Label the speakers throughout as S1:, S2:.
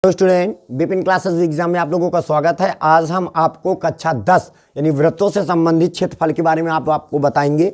S1: Hello student, Vipin classes exam में आप लोगों का स्वागत है। आज हम आपको कक्षा 10 यानी वृत्तों से संबंधित क्षेत्रफल के बारे में आपको बताएंगे।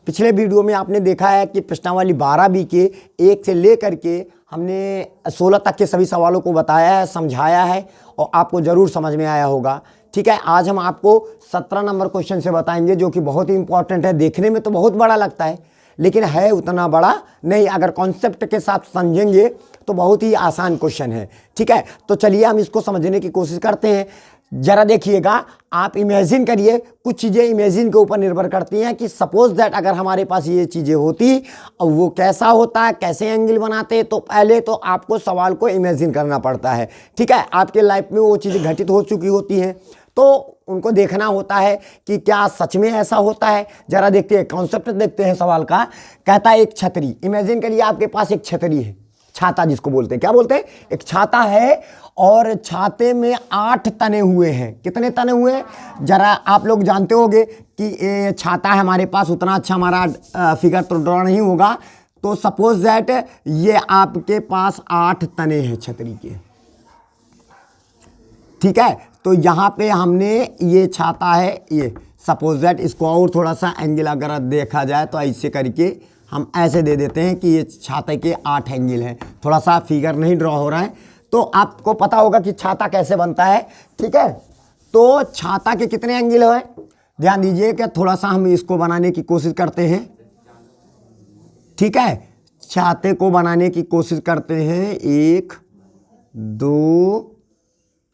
S1: पिछले वीडियो में आपने देखा है कि प्रश्नावली 12B के 1 से लेकर के हमने 16 तक के सभी सवालों को बताया है, समझाया है और आपको ज़रूर समझ में आया होगा। ठीक है, आज हम आपको 17 नंबर क्वेश्चन से बताएंगे जो कि बहुत ही इंपॉर्टेंट है। देखने में तो बहुत बड़ा लगता है लेकिन है उतना बड़ा नहीं। अगर कॉन्सेप्ट के साथ समझेंगे तो बहुत ही आसान क्वेश्चन है। ठीक है, तो चलिए हम इसको समझने की कोशिश करते हैं। जरा देखिएगा, आप इमेजिन करिए, कुछ चीज़ें इमेजिन के ऊपर निर्भर करती हैं कि सपोज दैट अगर हमारे पास ये चीज़ें होती और वो कैसा होता है, कैसे एंगल बनाते हैं, तो पहले तो आपको सवाल को इमेजिन करना पड़ता है। ठीक है, आपके लाइफ में वो चीज़ें घटित हो चुकी होती हैं तो उनको देखना होता है कि क्या सच में ऐसा होता है। जरा देखते हैं, कॉन्सेप्ट देखते हैं सवाल का। कहता है एक छतरी, इमेजिन करिए आपके पास एक छतरी है, छाता जिसको बोलते हैं। क्या बोलते हैं? एक छाता है और छाते में 8 तने हुए हैं। कितने तने हुए हैं? जरा आप लोग जानते होंगे कि ये छाता है हमारे पास, उतना अच्छा हमारा फिगर तो ड्रॉ नहीं होगा। तो सपोज दैट ये आपके पास 8 तने हैं छतरी के। ठीक है, तो यहाँ पे हमने ये छाता है, ये सपोज दैट इसको और थोड़ा सा एंगल अगर देखा जाए तो ऐसे करके हम ऐसे दे देते हैं कि ये छाते के 8 एंगल हैं। थोड़ा सा फिगर नहीं ड्रॉ हो रहा है तो आपको पता होगा कि छाता कैसे बनता है। ठीक है, तो छाता के कितने एंगल हैं ध्यान दीजिए कि थोड़ा सा हम इसको बनाने की कोशिश करते हैं। ठीक है, छाते को बनाने की कोशिश करते हैं। 1 2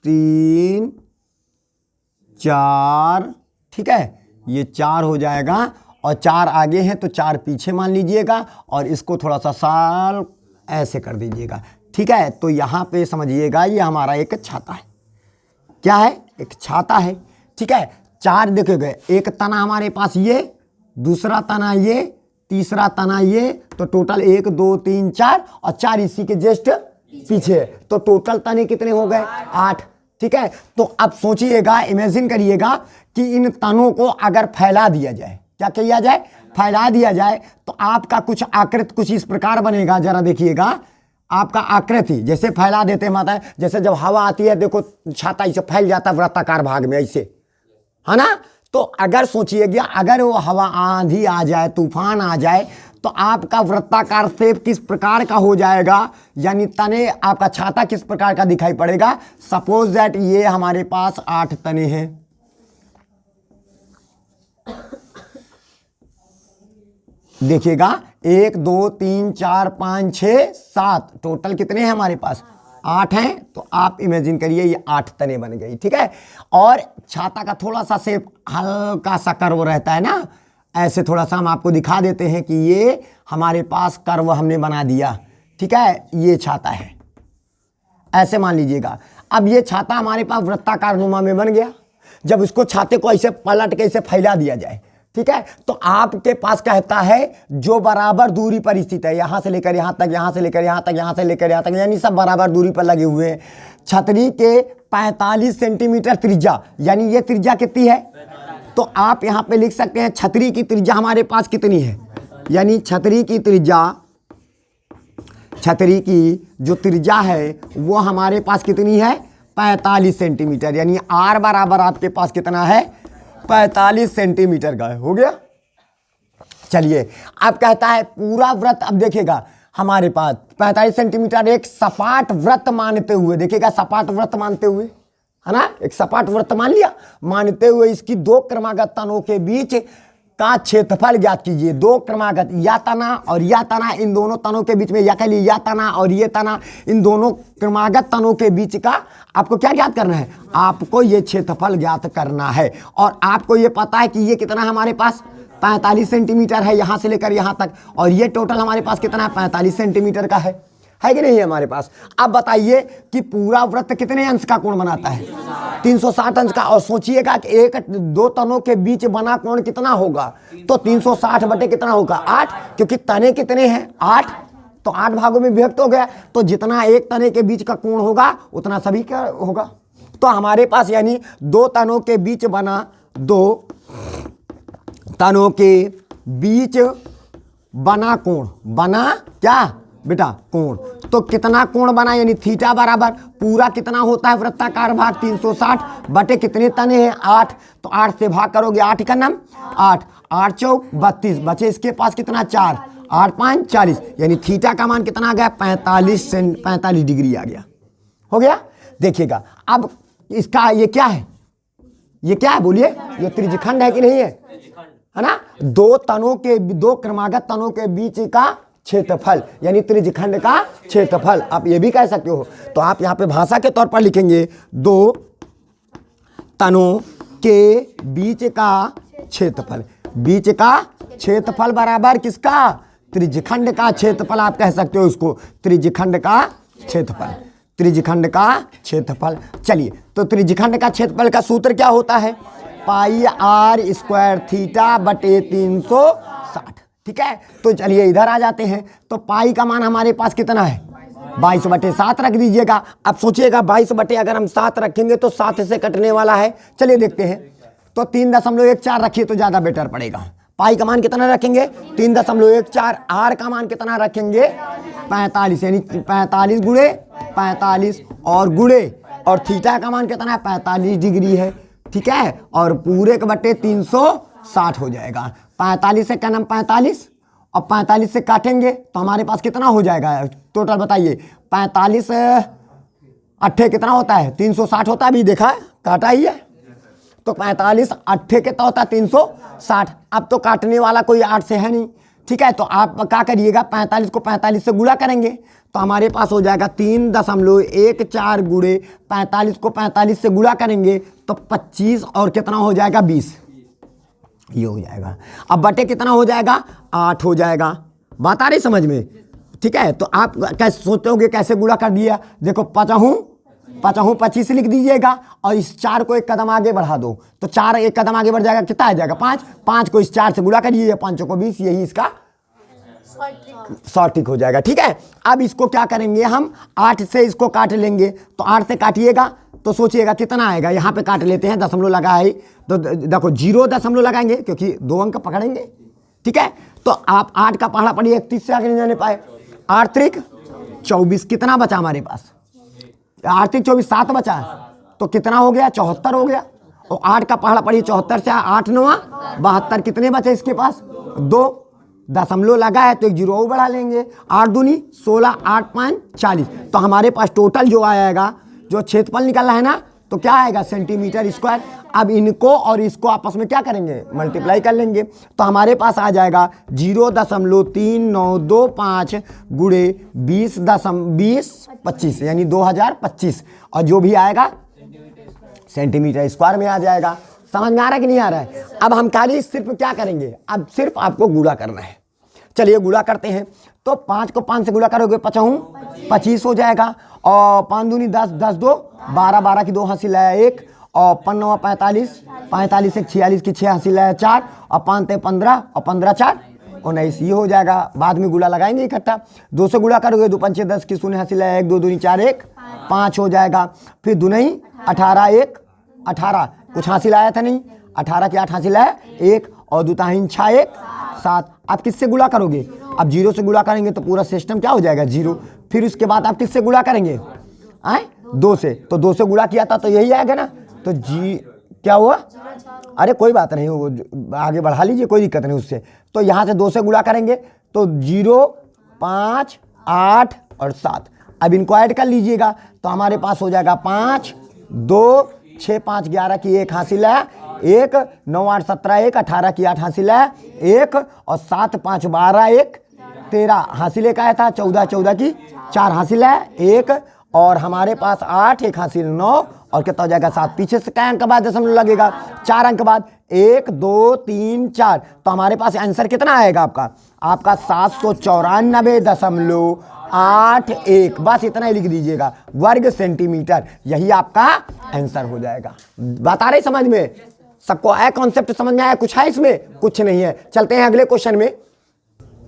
S1: 3 4। ठीक है, ये 4 हो जाएगा और 4 आगे हैं तो 4 पीछे मान लीजिएगा और इसको थोड़ा सा साल ऐसे कर दीजिएगा। ठीक है, तो यहाँ पे समझिएगा ये हमारा एक छाता है। क्या है? एक छाता है। ठीक है, 4 देखोगे, एक तना हमारे पास ये, दूसरा तना ये, तीसरा तना ये, तो टोटल 1 2 3 4 और 4 इसी के जस्ट पीछे, तो टोटल तने कितने हो गए? 8। ठीक है, तो अब सोचिएगा, इमेजिन करिएगा कि इन तनों को अगर फैला दिया जाए, क्या किया जाए? फैला दिया जाए तो आपका कुछ आकृति कुछ इस प्रकार बनेगा। जरा देखिएगा, आपका आकृति जैसे फैला देते हैं माता, जैसे जब हवा आती है देखो छाता इसे फैल जाता है वृत्ताकार भाग में ऐसे, है ना। तो अगर सोचिएगा, अगर वो हवा आंधी आ जाए, तूफान आ जाए तो आपका वृत्ताकार शेप किस प्रकार का हो जाएगा, यानी तने आपका छाता किस प्रकार का दिखाई पड़ेगा। सपोज दैट ये हमारे पास 8 तने हैं। देखिएगा, 1 2 3 4 5 6 7, टोटल कितने हैं हमारे पास? 8 हैं। तो आप इमेजिन करिए ये 8 तने बन गई। ठीक है, और छाता का थोड़ा सा शेप हल्का सा कर्व रहता है ना, ऐसे थोड़ा सा हम आपको दिखा देते हैं कि ये हमारे पास कर्व हमने बना दिया। ठीक है, ये छाता है, ऐसे मान लीजिएगा। अब ये छाता हमारे पास वृत्ताकार नुमा में बन गया। जब इसको छाते को ऐसे पलट के ऐसे फैला दिया जाए, ठीक है, तो आपके पास कहता है जो बराबर दूरी पर स्थित है, यहां से लेकर यहां तक, यहां से लेकर यहां तक, यहां से लेकर यहां तक, यानी सब बराबर दूरी पर लगे हुए हैं। छतरी के 45 सेंटीमीटर त्रिज्या, यानी ये त्रिज्या कितनी है? तो आप यहां पे लिख सकते हैं छतरी की त्रिज्या हमारे पास कितनी है, यानी छतरी की त्रिज्या, छतरी की जो त्रिज्या है वो हमारे पास कितनी है? 45 सेंटीमीटर, यानी आर बराबर आपके पास कितना है? 45 सेंटीमीटर का हो गया। चलिए, अब कहता है पूरा वृत्त, अब देखिएगा हमारे पास 45 सेंटीमीटर एक सपाट वृत्त मानते हुए, देखिएगा सपाट वृत्त मानते हुए, है ना, एक सपाट वृत्त मान लिया, मानते हुए इसकी 2 क्रमागत तनों के बीच का क्षेत्रफल ज्ञात कीजिए। 2 क्रमागत, या तना और या तना, इन दोनों तनों के बीच में, या कह लीजिए या तना और ये तना, इन दोनों क्रमागत तनों के बीच का आपको क्या ज्ञात करना है? आपको ये क्षेत्रफल ज्ञात करना है। और आपको ये पता है कि ये कितना है हमारे पास? 45 सेंटीमीटर है यहां से लेकर यहां तक, और ये टोटल हमारे पास कितना है? 45 सेंटीमीटर का है कि नहीं है हमारे पास। अब बताइए कि पूरा वृत्त कितने अंश का कोण बनाता है? 360 अंश का। और सोचिएगा कि 1 2 तनों के बीच बना कोण कितना होगा? तो 360 बटे कितना होगा? 8, क्योंकि तने कितने हैं? 8, तो 8 भागों में विभक्त हो गया। तो जितना एक तने के बीच का कोण होगा उतना सभी का होगा। तो हमारे पास यानी 2 तनों के बीच बना, 2 तनों के बीच बना कोण, बना क्या? बेटा कोण। तो कितना कोण बना, यानी थीटा बराबर पूरा कितना होता है वृत्ताकार भाग 360 बटे कितने तने हैं 8, तो 8 से भाग करोगे 8 का नाम 8, 8 चौक 32, बचे इसके पास कितना 4, 8 5 40, यानी थीटा का मान कितना आ गया 45 डिग्री आ गया। हो गया। देखिएगा अब इसका ये क्या है, ये क्या है बोलिए, ये त्रिज्यखंड है कि नहीं है ना। दो क्रमागत तनों के बीच का क्षेत्रफल यानी त्रिज्यखंड का क्षेत्रफल, आप ये भी कह सकते हो। तो आप यहाँ पे भाषा के तौर पर लिखेंगे दो तनों के बीच का क्षेत्रफल, बीच का क्षेत्रफल बराबर किसका, त्रिज्यखंड का क्षेत्रफल, आप कह सकते हो इसको त्रिज्यखंड का क्षेत्रफल, त्रिज्यखंड का क्षेत्रफल। चलिए, तो त्रिज्यखंड का क्षेत्रफल का सूत्र क्या होता है, पाई आर स्क्वायर थीटा बटे 360। ठीक है, तो चलिए इधर आ जाते हैं। तो पाई का मान हमारे पास कितना है 22/7 रख दीजिएगा। अब सोचिएगा 22 अगर हम 7 रखेंगे तो 7 से कटने वाला है। चलिए देखते हैं, तो 3.14 रखिए तो ज़्यादा बेटर पड़ेगा। पाई का मान कितना रखेंगे 3.14, आर का मान कितना रखेंगे 45, यानी 45 गुणे 45 और गुणे, और थीटा का मान कितना है 45 डिग्री है। ठीक है, और पूरे के बटे 360 हो जाएगा। 45 से क्या नाम 45, और 45 से काटेंगे तो हमारे पास कितना हो जाएगा टोटल बताइए। 45 अट्ठे कितना होता है 360 होता है, अभी देखा है काटा ही है। तो 45 अट्ठे कितना होता है 360। अब तो काटने वाला कोई 8 से है नहीं। ठीक है, तो आप क्या करिएगा 45 को 45 से गुणा करेंगे तो हमारे पास हो जाएगा 3.14 गुणे 45 को 45 से गुणा करेंगे तो 25 और कितना हो जाएगा 20, ये हो जाएगा। अब बटे कितना हो जाएगा 8 हो जाएगा। बात आ रही समझ में। ठीक है, तो आप कैसे सोचते होंगे कैसे गुणा कर दिया, देखो 25 लिख दीजिएगा और इस 4 को एक कदम आगे बढ़ा दो तो 4 एक कदम आगे बढ़ जाएगा, कितना आ जाएगा 5 को इस 4 से गुणा करिए, 5 को 20, यही इसका सॉर्टिक हो जाएगा। ठीक है, अब इसको क्या करेंगे हम 8 से इसको काट लेंगे, तो 8 से काटिएगा तो सोचिएगा कितना आएगा, यहाँ पे काट लेते हैं, दशमलव लगा है तो देखो 0 दशमलव लगाएंगे क्योंकि 2 अंक पकड़ेंगे। ठीक है, तो आप 8 का पहाड़ा पढ़िए 31 से आगे नहीं जाने पाए, 8 त्रिक 24, कितना बचा हमारे पास 8 त्रिक 24, 7 बचा है तो कितना हो गया 74 हो गया। और 8 का पहाड़ा पढ़िए 74 से 8 9 72, कितने बचे इसके पास 2, दशमलव लगा है तो एक 0 बढ़ा लेंगे, 8 दूनी 16, 8 5 40, तो हमारे पास टोटल जो आएगा जो क्षेत्रफल निकलना है ना तो क्या आएगा सेंटीमीटर स्क्वायर। अब इनको और इसको आपस में क्या करेंगे मल्टीप्लाई कर लेंगे तो हमारे पास आ जाएगा 0.3925 गुणे 20.25 यानी 2025, और जो भी आएगा सेंटीमीटर स्क्वायर में आ जाएगा। समझ में आ रहा है कि नहीं आ रहा है। अब हम खाली सिर्फ क्या करेंगे, अब सिर्फ आपको गुणा करना है। चलिए गुणा करते हैं, तो 5 को 5 से गुणा करोगे 25 हो जाएगा, और 5 दूनी 10, 10 2 12, 12 की 2 हासिल है 1, और 5 9 45, 45 से 46 की 6 हासिल है 4, और 5 3 15, और 15 4 19, ये हो जाएगा। बाद में गुणा लगाएंगे इकट्ठा, 2 से गुणा करोगे 2 5 10 की 0 हासिल है 1, 2 दूनी 4 1 5 हो जाएगा। फिर दुनई 18 1 18, कुछ हासिल आया था नहीं, 18 की 8 हासिल है 1, और दुताहीन 6 1 7। आप किससे गुणा करोगे, अब 0 से गुणा करेंगे तो पूरा सिस्टम क्या हो जाएगा 0। फिर उसके बाद आप किससे गुणा करेंगे 2 से, तो 2 से गुणा किया था तो यही आएगा ना, तो जी क्या हुआ, अरे कोई बात नहीं, वो आगे बढ़ा लीजिए कोई दिक्कत नहीं उससे। तो यहाँ से 2 से गुणा करेंगे तो 0 5 8 और 7। अब इनको ऐड कर लीजिएगा तो हमारे पास हो जाएगा 5 2 6 5 11 की 1 हासिल है 1, 9 8 17 1, 18 की 8 हासिल है 1, और 7 5 12 1 13 हासिल का आया था, 14 14 की 4 हासिल है 1, और हमारे पास 8 1 हासिल 9, और कितना हो जाएगा 7। पीछे से क्या अंक बाद दशमलव लगेगा 4 अंक बाद 1 2 3 4, तो हमारे पास आंसर कितना आएगा आपका 794.81, बस इतना ही लिख दीजिएगा वर्ग सेंटीमीटर, यही आपका आंसर हो जाएगा। बता रहे समझ में, सबको आया कॉन्सेप्ट समझ में आया, कुछ है इसमें, कुछ नहीं है। चलते हैं अगले क्वेश्चन में।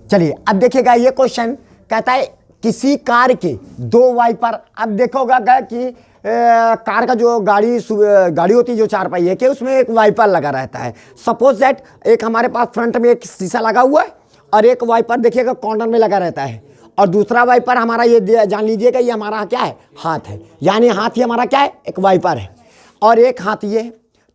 S1: चलिए अब देखिएगा, ये क्वेश्चन कहता है किसी कार के 2 वाइपर, अब देखोगा कि कार का जो गाड़ी होती है जो 4 पहिए के, उसमें एक वाइपर लगा रहता है। सपोज दैट एक हमारे पास फ्रंट में एक शीशा लगा हुआ है और एक वाइपर देखिएगा कॉर्नर में लगा रहता है, और दूसरा वाइपर हमारा ये जान लीजिएगा, ये हमारा क्या है, हाथ है। यानी हाथ ही हमारा क्या है, एक वाइपर है, और एक हाथ ये।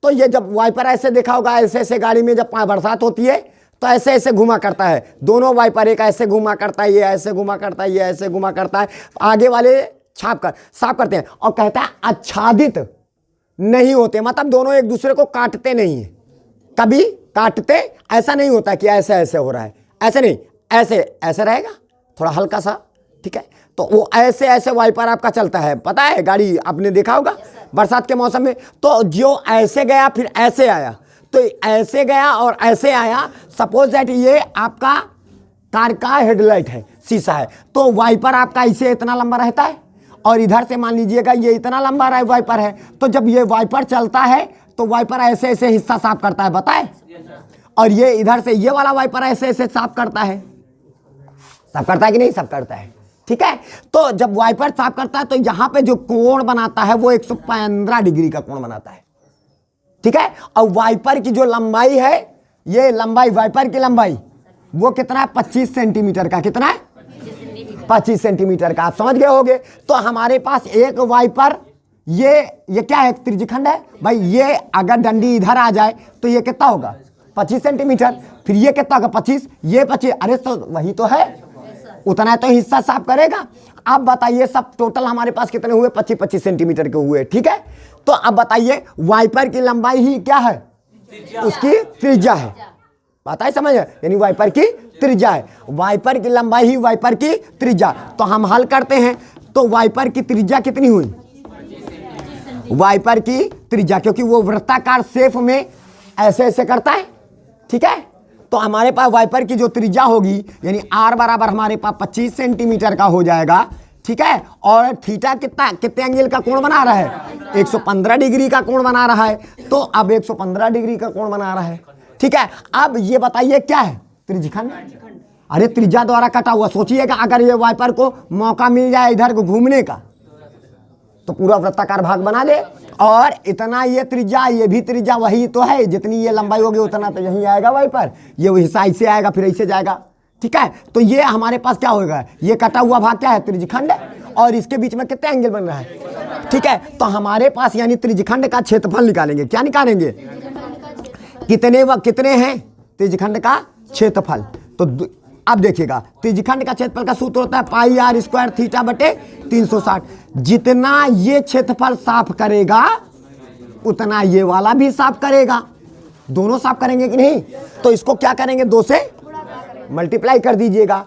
S1: तो ये जब वाइपर ऐसे देखा होगा, ऐसे ऐसे गाड़ी में जब बरसात होती है तो ऐसे ऐसे घुमा करता है, दोनों वाइपर, एक ऐसे घुमा करता है, ये ऐसे घुमा करता है, ये ऐसे घुमा करता है, आगे वाले छाप कर साफ करते हैं। और कहता है आच्छादित नहीं होते, मतलब दोनों एक दूसरे को काटते नहीं है। कभी काटते ऐसा नहीं होता कि ऐसे ऐसे हो रहा है, ऐसे नहीं, ऐसे ऐसे रहेगा थोड़ा हल्का सा, ठीक है। तो वो ऐसे ऐसे वाइपर आपका चलता है, पता है, गाड़ी आपने देखा होगा बरसात के मौसम में। तो जो ऐसे गया फिर ऐसे आया, तो ऐसे गया और ऐसे आया। सपोज दैट ये आपका कार का हेडलाइट है, शीशा है, तो वाइपर आपका इसे इतना लंबा रहता है, और इधर से मान लीजिएगा ये इतना लंबा वाइपर है। तो जब ये वाइपर चलता है तो वाइपर ऐसे ऐसे हिस्सा साफ करता है, बताए, और ये इधर से ये वाला वाइपर ऐसे ऐसे साफ करता है, साफ करता है कि नहीं, साफ करता है, ठीक है। तो जब वाइपर साफ करता है तो यहाँ पे जो कोण बनाता है वो 115 डिग्री का कोण बनाता है, ठीक है। और वाइपर की जो लंबाई है, ये लंबाई, वाइपर की लंबाई वो कितना है, 25 सेंटीमीटर का, कितना है, 25 सेंटीमीटर का, आप समझ गए होंगे। तो हमारे पास एक वाइपर, ये क्या है, त्रिज्यखंड है भाई। ये अगर डंडी इधर आ जाए तो ये कितना होगा, 25 सेंटीमीटर, फिर ये कितना होगा, 25, ये 25, अरे तो वही तो है, उतना तो हिस्सा साफ करेगा। अब बताइए सब टोटल हमारे पास कितने हुए, 25-25 सेंटीमीटर के हुए, ठीक है। तो अब बताइए वाइपर की लंबाई ही क्या है, उसकी त्रिज्या है, पता है, समझ, यानी वाइपर की त्रिज्या है, वाइपर की लंबाई ही वाइपर की त्रिज्या। तो हम हल करते हैं, तो वाइपर की त्रिज्या कितनी हुई, वाइपर की त्रिज्या, क्योंकि वो वृत्ताकार शेप में ऐसे ऐसे करता है, ठीक है। तो हमारे पास वाइपर की जो त्रिज्या होगी, यानी आर बराबर हमारे पास 25 सेंटीमीटर का हो जाएगा, ठीक है। और थीटा कितना, कितने एंगल का कोण बना रहा है, 115 डिग्री का कोण बना रहा है। तो अब 115 डिग्री का कोण बना रहा है, ठीक है। अब ये बताइए क्या है, त्रिज्यखंड। अरे त्रिज्या द्वारा कटा हुआ, सोचिएगा अगर ये वाइपर को मौका मिल जाए इधर को घूमने का तो पूरा वृत्ताकार भाग बना ले, और इतना ये त्रिज्या, ये भी त्रिज्या वही तो है, जितनी ये लंबाई होगी उतना तो यहीं आएगा वाइपर, ये हिस्सा ऐसे आएगा फिर ऐसे जाएगा, ठीक है। तो ये हमारे पास क्या होगा, ये कटा हुआ भाग क्या है, त्रिज्यखंड, और इसके बीच में कितने एंगल बन रहा है, ठीक है। तो हमारे पास यानी त्रिज्यखंड का क्षेत्रफल निकालेंगे, क्या निकालेंगे, कितने हैं त्रिज्यखंड का क्षेत्रफल। तो अब देखिएगा, त्रिज्यखंड का क्षेत्रफल का सूत्र होता है पाई आर स्क्वायर थीटा बटे 360। जितना ये क्षेत्रफल साफ करेगा उतना ये वाला भी साफ करेगा, दोनों साफ करेंगे कि नहीं। तो इसको क्या करेंगे, 2 से मल्टीप्लाई कर दीजिएगा,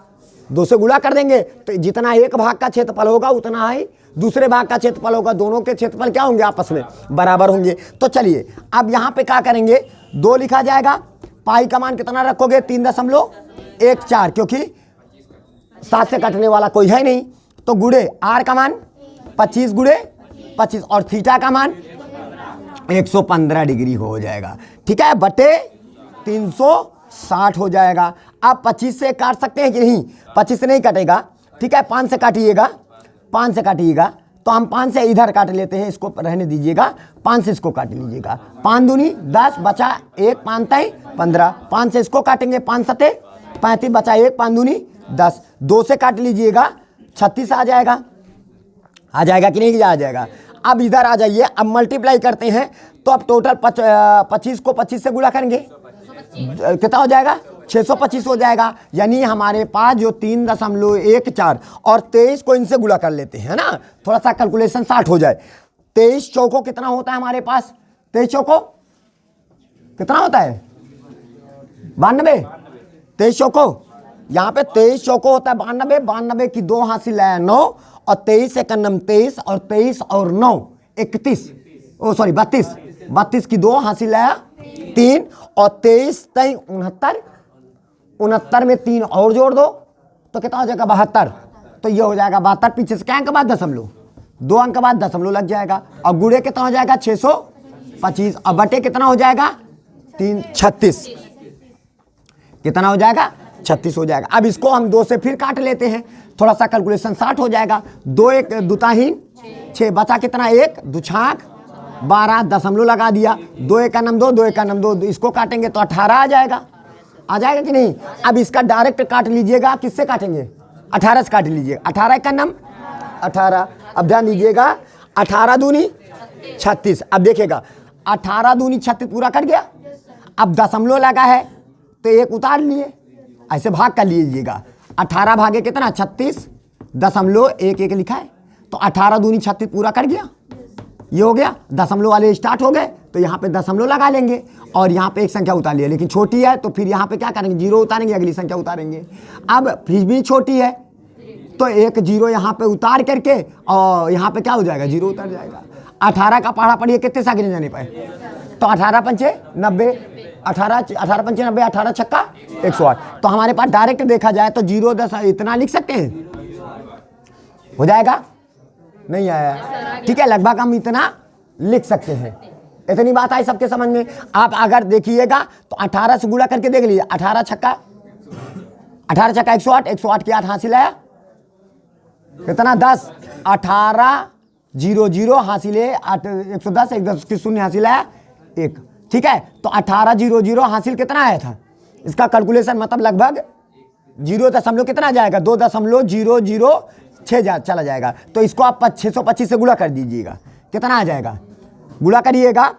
S1: 2 से गुणा कर देंगे, तो जितना एक भाग का क्षेत्रफल होगा उतना ही दूसरे भाग का क्षेत्रफल होगा, दोनों के क्षेत्रफल क्या होंगे, आपस में बराबर होंगे। तो चलिए अब यहाँ पे क्या करेंगे, 2 लिखा जाएगा, पाई का मान कितना रखोगे, 3.14, क्योंकि 7 से कटने वाला कोई है नहीं। तो गुड़े आर का मान 25 गुड़े 25, और थीटा का मान 115 डिग्री हो जाएगा, ठीक है, बटे 360 हो जाएगा। आप 25 से काट सकते हैं कि नहीं, 25 से नहीं कटेगा, ठीक है, 5 से काटिएगा, 5 से काटिएगा, तो हम 5 से इधर काट लेते हैं, इसको रहने दीजिएगा, 5 से इसको काट लीजिएगा, 5 दूनी 10 बचा 1, 5 तय 15, 5 से इसको काटेंगे, 5 सते 35 बचा 1, 5 दूनी 10, 2 से काट लीजिएगा, 36 आ जाएगा, आ जाएगा कि नहीं, आ जाएगा। अब इधर आ जाइए, अब मल्टीप्लाई करते हैं, तो अब टोटल 25 को 25 से गुणा करेंगे, कितना हो जाएगा, 625 हो जाएगा। यानी हमारे पास जो 3.14 और 23 को इनसे गुणा कर लेते हैं ना, थोड़ा सा कैलकुलेशन 60 हो जाए। 23 चौको कितना होता है हमारे पास, 23 चौको कितना होता है, 92, 23 चौको, यहाँ पे 23 चौको होता है 92, 92 की 2 हासिल है 9, और 23 से कन्नम 23, और 23 और 9 31, 32, 32 की 2 हासिल है 3, और 23 तय 69, 69 में 3 और जोड़ दो तो कितना हो जाएगा, 72। तो ये हो जाएगा 72, पीछे से क्या अंक बाद दशमलव, 2 अंक बाद दशमलव लग जाएगा, और गुड़े कितना हो जाएगा 625, और बटे कितना हो जाएगा 36, कितना हो जाएगा 36 हो जाएगा। अब इसको हम 2 से फिर काट लेते हैं, थोड़ा सा कैलकुलेशन 60 हो जाएगा, 2 1 दुताहीन 6, बचा कितना 1 दुछाक 12, दशमलव लगा दिया, 2 1 का नम 2, 2 1 का नम 2, इसको काटेंगे तो 18 आ जाएगा, आ जाएगा कि नहीं। अब इसका डायरेक्ट काट लीजिएगा, किससे काटेंगे, 18 से काट लीजिए, 18 का नम 18। अब ध्यान दीजिएगा, 18 दूनी 36। अब देखिएगा 18 दूनी 36 पूरा कट गया। अब दशमलव लगा है तो एक उतार लिए, ऐसे भाग कर लीजिएगा। 18 भागे कितना 36, दशमलव एक एक लिखा है, तो 18 दूनी 36 पूरा कर गया। ये हो गया, दशमलव वाले स्टार्ट हो गए तो यहाँ पे दशमलव लगा लेंगे और यहाँ पे एक संख्या उतार लिया, लेकिन छोटी है तो फिर यहाँ पे क्या करेंगे, जीरो उतारेंगे, अगली संख्या उतारेंगे। अब फिर भी छोटी है तो एक जीरो यहाँ पे उतार करके और यहाँ पे क्या हो जाएगा, जीरो उतर जाएगा। 18 का पढ़ा पढ़िए कितने से आगे जाने पाए, तो 18 पंचे 90, 18 पंचे 90, 18 छक्का 108। तो हमारे पास डायरेक्ट देखा जाए तो 0 10 इतना लिख सकते हैं, हो जाएगा, नहीं आया, ठीक है, लगभग हम इतना लिख सकते हैं। इतनी बात आई सबके समझ में। आप अगर देखिएगा तो 18 से गुणा करके देख लीजिए, 18 छक्का 108, 108 की 8 हासिल आया कितना 10, 18 0 0 हासिल है 110, 110 की 0 हासिल आया 1, ठीक है। तो 18 0 0 हासिल कितना आया था, इसका कैलकुलेशन मतलब लगभग 0 दशमलव कितना जाएगा, 2.006 चला जाएगा। तो इसको आप 625 से गुणा कर दीजिएगा, कितना आ जाएगा, गुणा करिएगा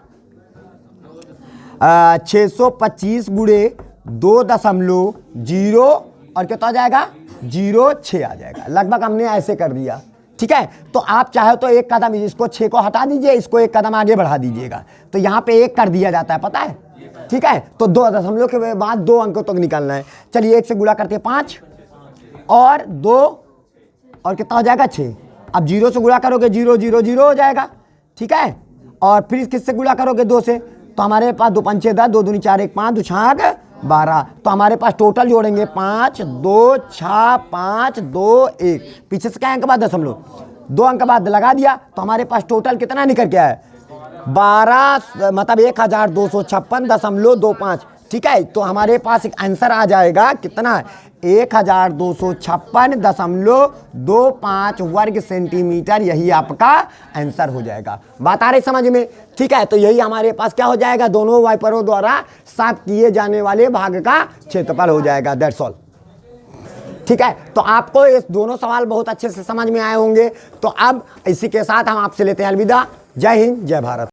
S1: 625 गुणे 2.0 और कितना आ जाएगा 06 आ जाएगा। लगभग हमने ऐसे कर दिया, ठीक है। तो आप चाहे तो एक कदम इसको 6 को हटा दीजिए, इसको एक कदम आगे बढ़ा दीजिएगा, तो यहाँ पे 1 कर दिया जाता है, पता है, ठीक है। तो 2 दशमलव के बाद 2 अंकों तक निकालना है। चलिए 1 से गुणा करते हैं 5 और 2 और कितना हो जाएगा 6। अब 0 से गुणा करोगे 0 0 0 हो जाएगा, ठीक है। और फिर किससे गुणा करोगे 2 से, तो हमारे पास 2 पंचे 10, 2 दूनी 4, 1 5, 2 छाक 12। तो हमारे पास टोटल जोड़ेंगे 5 2 6 5 2 1, पीछे से क्या अंक बाद दशमलव, 2 अंक बाद लगा दिया, तो हमारे पास टोटल कितना निकल के आया 12, मतलब 1256.25, ठीक है। तो हमारे पास एक आंसर आ जाएगा कितना, 1256.25 वर्ग सेंटीमीटर, यही आपका आंसर हो जाएगा। बात आ रही समझ में, ठीक है। तो यही हमारे पास क्या हो जाएगा, दोनों वाइपरों द्वारा साफ किए जाने वाले भाग का क्षेत्रफल हो जाएगा, दैट्स ऑल, ठीक है। तो आपको ये दोनों सवाल बहुत अच्छे से समझ में आए होंगे। तो अब इसी के साथ हम आपसे लेते हैं अलविदा। जय हिंद, जय भारत।